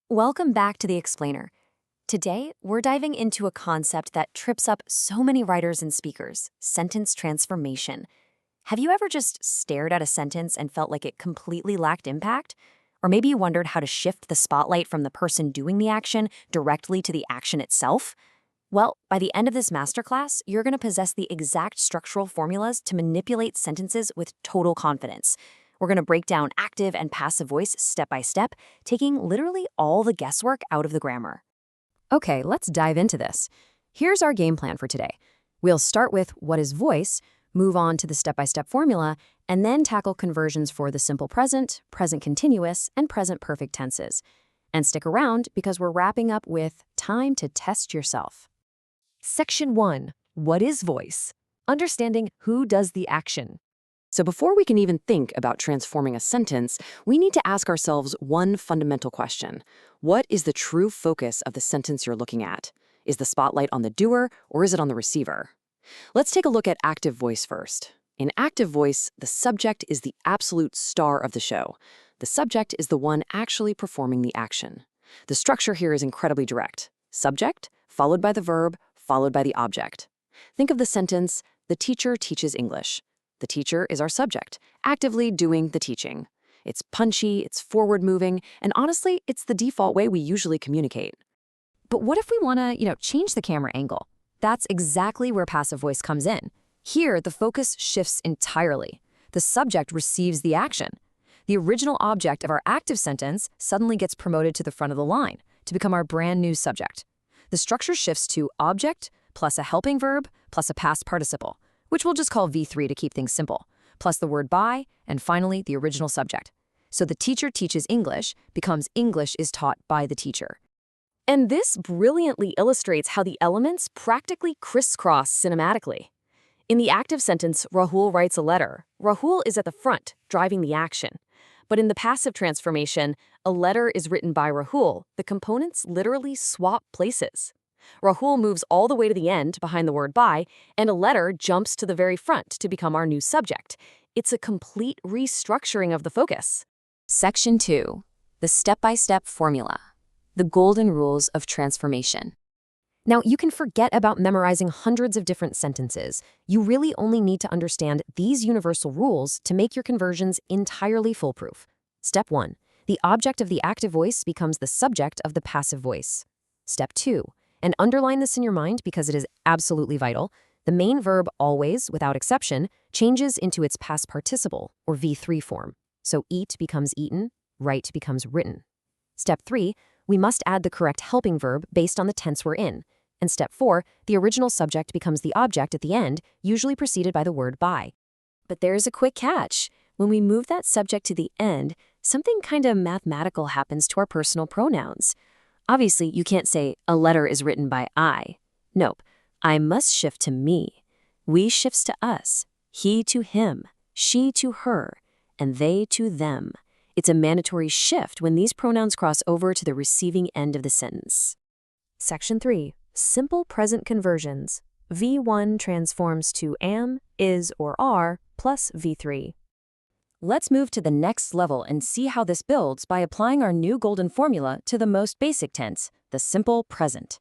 Welcome back to The Explainer. Today, we're diving into a concept that trips up so many writers and speakers, sentence transformation. Have you ever just stared at a sentence and felt like it completely lacked impact? Or maybe you wondered how to shift the spotlight from the person doing the action directly to the action itself? Well, by the end of this masterclass, you're going to possess the exact structural formulas to manipulate sentences with total confidence. We're going to break down active and passive voice step by step, taking literally all the guesswork out of the grammar. Okay, let's dive into this. Here's our game plan for today. We'll start with what is voice, move on to the step-by-step formula, and then tackle conversions for the simple present, present continuous, and present perfect tenses. And stick around because we're wrapping up with time to test yourself. Section 1. What is voice? Understanding who does the action. So before we can even think about transforming a sentence, we need to ask ourselves one fundamental question. What is the true focus of the sentence you're looking at? Is the spotlight on the doer or is it on the receiver? Let's take a look at active voice first. In active voice, the subject is the absolute star of the show. The subject is the one actually performing the action. The structure here is incredibly direct. Subject, followed by the verb, followed by the object. Think of the sentence, "The teacher teaches English." The teacher is our subject, actively doing the teaching. It's punchy, it's forward-moving, and honestly, it's the default way we usually communicate. But what if we want to, change the camera angle? That's exactly where passive voice comes in. Here, the focus shifts entirely. The subject receives the action. The original object of our active sentence suddenly gets promoted to the front of the line to become our brand new subject. The structure shifts to object plus a helping verb plus a past participle, which we'll just call V3 to keep things simple, plus the word by, and finally the original subject. So the teacher teaches English becomes English is taught by the teacher. And this brilliantly illustrates how the elements practically crisscross cinematically. In the active sentence, Rahul writes a letter. Rahul is at the front, driving the action. But in the passive transformation, a letter is written by Rahul. The components literally swap places. Rahul moves all the way to the end behind the word by, and a letter jumps to the very front to become our new subject. It's a complete restructuring of the focus. Section 2. The step-by-step formula. The golden rules of transformation. Now, you can forget about memorizing hundreds of different sentences. You really only need to understand these universal rules to make your conversions entirely foolproof. Step 1. The object of the active voice becomes the subject of the passive voice. Step 2. And underline this in your mind because it is absolutely vital. The main verb always, without exception, changes into its past participle, or V3 form. So eat becomes eaten, write becomes written. Step 3, we must add the correct helping verb based on the tense we're in. And step 4, the original subject becomes the object at the end, usually preceded by the word by. But there's a quick catch. When we move that subject to the end, something kind of mathematical happens to our personal pronouns. Obviously, you can't say, a letter is written by I. Nope, I must shift to me. We shifts to us, he to him, she to her, and they to them. It's a mandatory shift when these pronouns cross over to the receiving end of the sentence. Section 3. Simple present conversions. V1 transforms to am, is, or are, plus V3. Let's move to the next level and see how this builds by applying our new golden formula to the most basic tense, the simple present.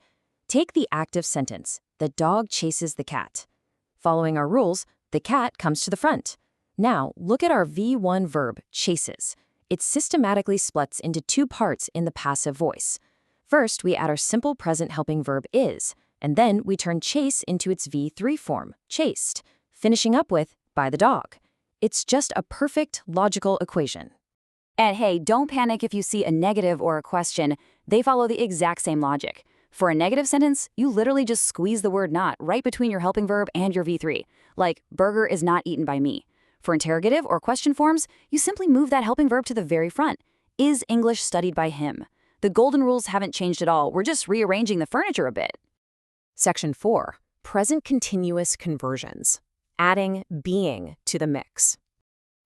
Take the active sentence, the dog chases the cat. Following our rules, the cat comes to the front. Now, look at our V1 verb, chases. It systematically splits into two parts in the passive voice. First, we add our simple present helping verb is, and then we turn chase into its V3 form, chased, finishing up with by the dog. It's just a perfect logical equation. And hey, don't panic if you see a negative or a question. They follow the exact same logic. For a negative sentence, you literally just squeeze the word not right between your helping verb and your V3. Like, burger is not eaten by me. For interrogative or question forms, you simply move that helping verb to the very front. Is English studied by him? The golden rules haven't changed at all. We're just rearranging the furniture a bit. Section 4. Present continuous conversions. Adding being to the mix.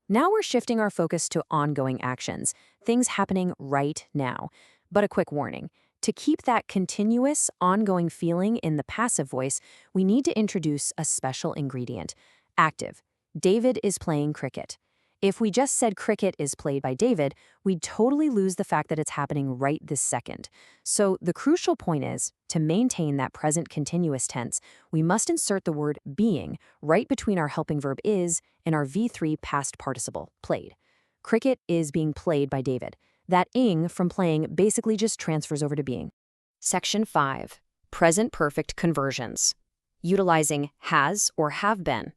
Now we're shifting our focus to ongoing actions, things happening right now. But a quick warning. To keep that continuous, ongoing feeling in the passive voice, we need to introduce a special ingredient. Active. David is playing cricket. If we just said cricket is played by David, we'd totally lose the fact that it's happening right this second. So the crucial point is, to maintain that present continuous tense, we must insert the word being right between our helping verb is and our V3 past participle, played. Cricket is being played by David. That ing from playing basically just transfers over to being. Section 5. Present perfect conversions. Utilizing has or have been.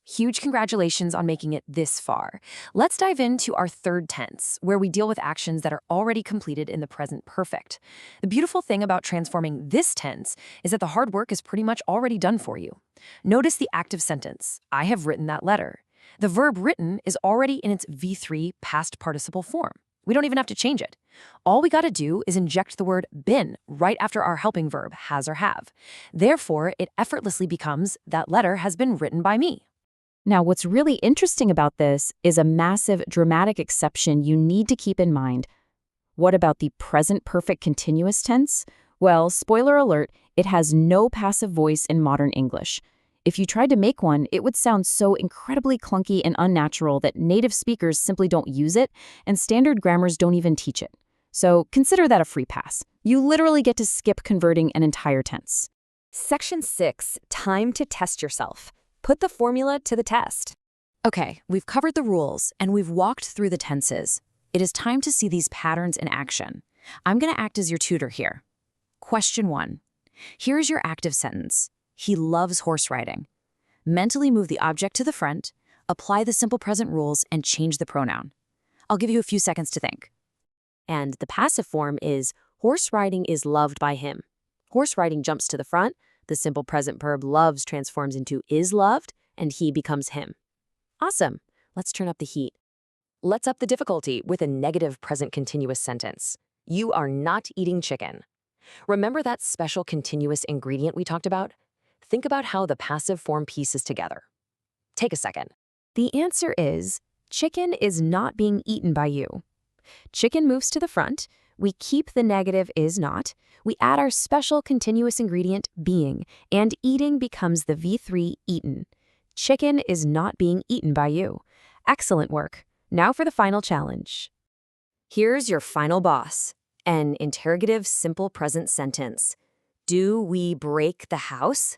Huge congratulations on making it this far. Let's dive into our third tense, where we deal with actions that are already completed in the present perfect. The beautiful thing about transforming this tense is that the hard work is pretty much already done for you. Notice the active sentence, I have written that letter. The verb written is already in its V3 past participle form. We don't even have to change it. All we got to do is inject the word been right after our helping verb has or have. Therefore, it effortlessly becomes that letter has been written by me. Now, what's really interesting about this is a massive dramatic exception you need to keep in mind. What about the present perfect continuous tense? Well, spoiler alert, it has no passive voice in modern English. If you tried to make one, it would sound so incredibly clunky and unnatural that native speakers simply don't use it, and standard grammars don't even teach it. So consider that a free pass. You literally get to skip converting an entire tense. Section 6, time to test yourself. Put the formula to the test. Okay, we've covered the rules and we've walked through the tenses. It is time to see these patterns in action. I'm going to act as your tutor here. Question 1. Here's your active sentence. He loves horse riding. Mentally move the object to the front, apply the simple present rules, and change the pronoun. I'll give you a few seconds to think. And the passive form is horse riding is loved by him. Horse riding jumps to the front. The simple present verb loves transforms into is loved, and he becomes him. Awesome. Let's turn up the heat. Let's up the difficulty with a negative present continuous sentence. You are not eating chicken. Remember that special continuous ingredient we talked about? Think about how the passive form pieces together. Take a second. The answer is chicken is not being eaten by you. Chicken moves to the front. We keep the negative is not. We add our special continuous ingredient being, and eating becomes the V3 eaten. Chicken is not being eaten by you. Excellent work. Now for the final challenge. Here's your final boss, an interrogative simple present sentence. Do we break the house?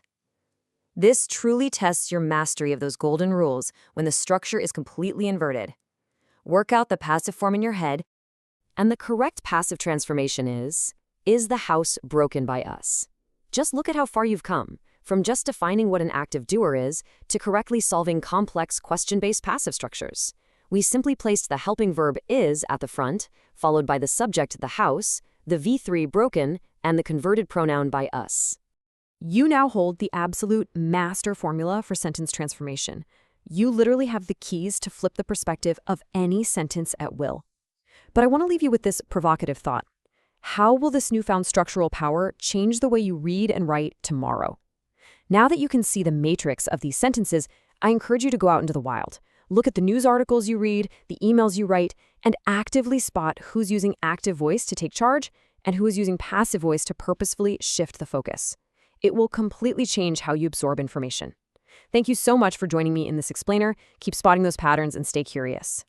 This truly tests your mastery of those golden rules when the structure is completely inverted. Work out the passive form in your head, and the correct passive transformation is the house broken by us? Just look at how far you've come, from just defining what an active doer is to correctly solving complex question-based passive structures. We simply placed the helping verb is at the front, followed by the subject the house, the V3 broken, and the converted pronoun by us. You now hold the absolute master formula for sentence transformation. You literally have the keys to flip the perspective of any sentence at will. But I want to leave you with this provocative thought. How will this newfound structural power change the way you read and write tomorrow? Now that you can see the matrix of these sentences, I encourage you to go out into the wild. Look at the news articles you read, the emails you write, and actively spot who's using active voice to take charge and who is using passive voice to purposefully shift the focus. It will completely change how you absorb information. Thank you so much for joining me in this explainer. Keep spotting those patterns and stay curious.